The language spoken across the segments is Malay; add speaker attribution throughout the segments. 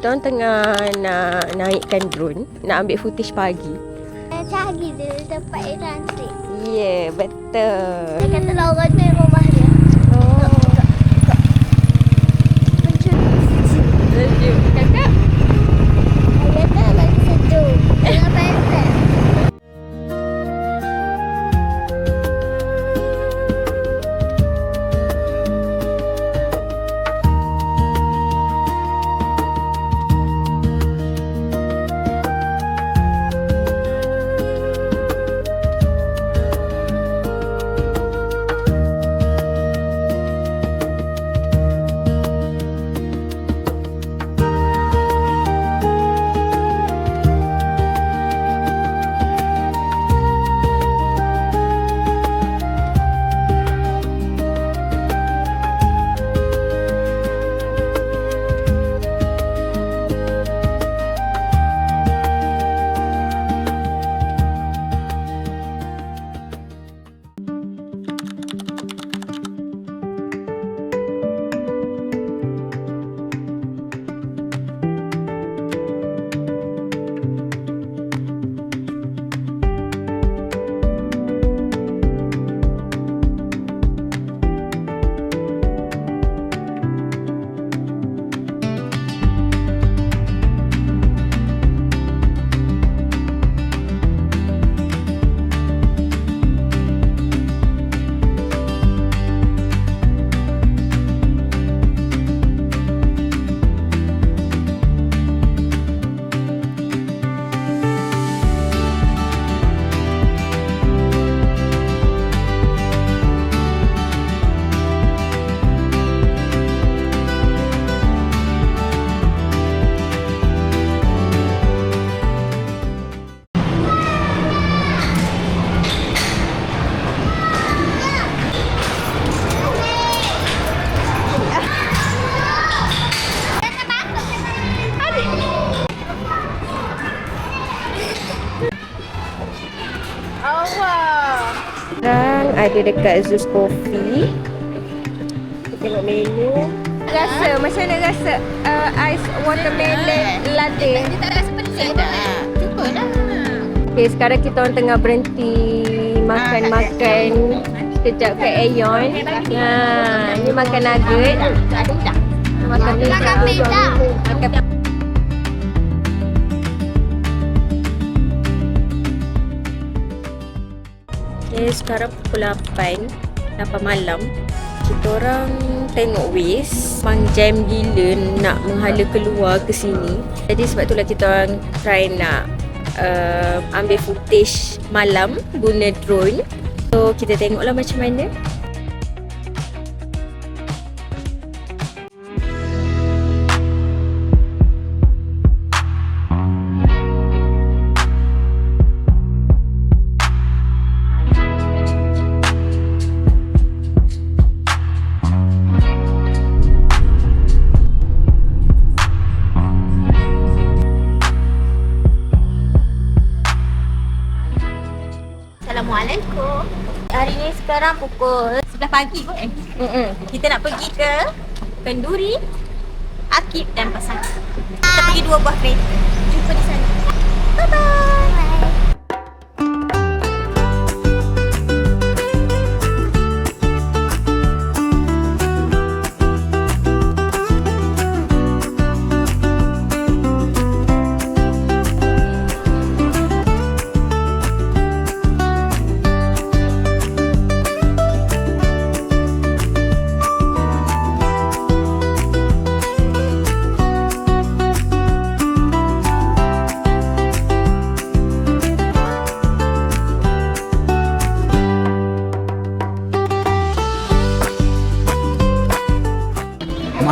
Speaker 1: Kita orang tengah nak naikkan drone, nak ambil footage pagi.
Speaker 2: Cari dia tempat yang cantik.
Speaker 1: Ya, betul.
Speaker 2: Dia kata Laura ni rumah dia.
Speaker 1: Oh. Sejuk. Kakak?
Speaker 2: Dia kata bagi sejuk. Jangan pempek.
Speaker 1: Sekarang ada dekat Zeus Coffee. Kita tengok menu. Macam mana rasa ice watermelon latte?
Speaker 2: Dia tak rasa pedas dah. Cukup dah.
Speaker 1: Okay, sekarang kita orang tengah berhenti makan-makan sekejap kat Aeon. Ni makan nugget. Makan pizza. Makan sekarang pukul 8 malam. Kita orang tengok Waze. Memang jam gila nak menghala keluar ke sini. Jadi sebab itulah kita orang try nak ambil footage malam guna drone. So kita tengoklah macam mana.
Speaker 2: Assalamualaikum. Hari ni sekarang pukul 11 pagi kot Kita nak pergi ke Kenduri, Akib dan Pasar. Kita pergi 2 buah kereta. Jumpa di sana. Bye-bye.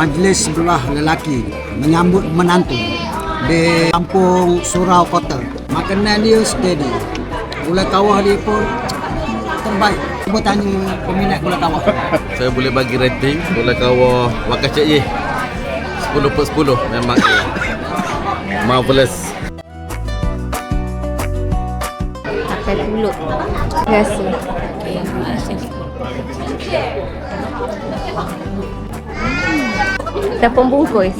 Speaker 3: Majlis belah lelaki menyambut menantu di kampung Surau Kota. Makanan dia steady. Gula kawah dia pun terbaik. Cuba tanya peminat gula kawah.
Speaker 4: Saya boleh bagi rating gula kawah Wakaf Cik Ye 10/10. Memang marvelous.
Speaker 1: Makan pulut. Terima kasih.
Speaker 2: Okay, terima kasih.
Speaker 1: Dah pembungkus.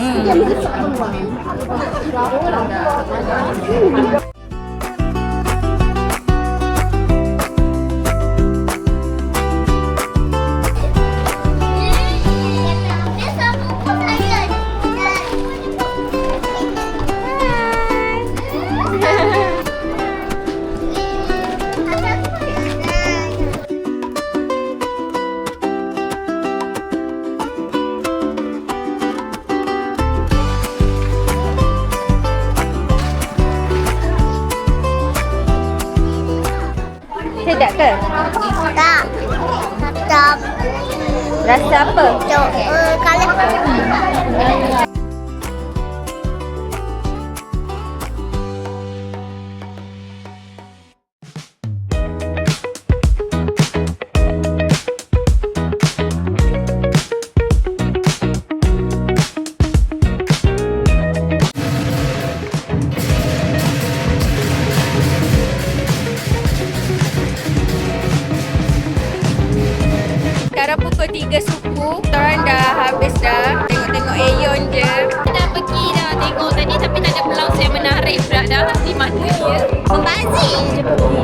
Speaker 1: Sedap ke?
Speaker 2: Tak. Tak.
Speaker 1: Rasa apa?
Speaker 2: Kalau
Speaker 1: Sekarang pukul 3 suku. Korang dah habis dah. Tengok-tengok Aeon je.
Speaker 2: dah pergi dah tengok tadi tapi tak ada blouse yang menarik pula dah. Di mana dia? Membazir je pergi.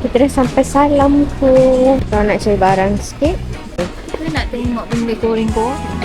Speaker 1: Kita dah sampai Salam tu. Kalau nak cari barang sikit.
Speaker 2: Kita nak tengok benda goreng-goreng.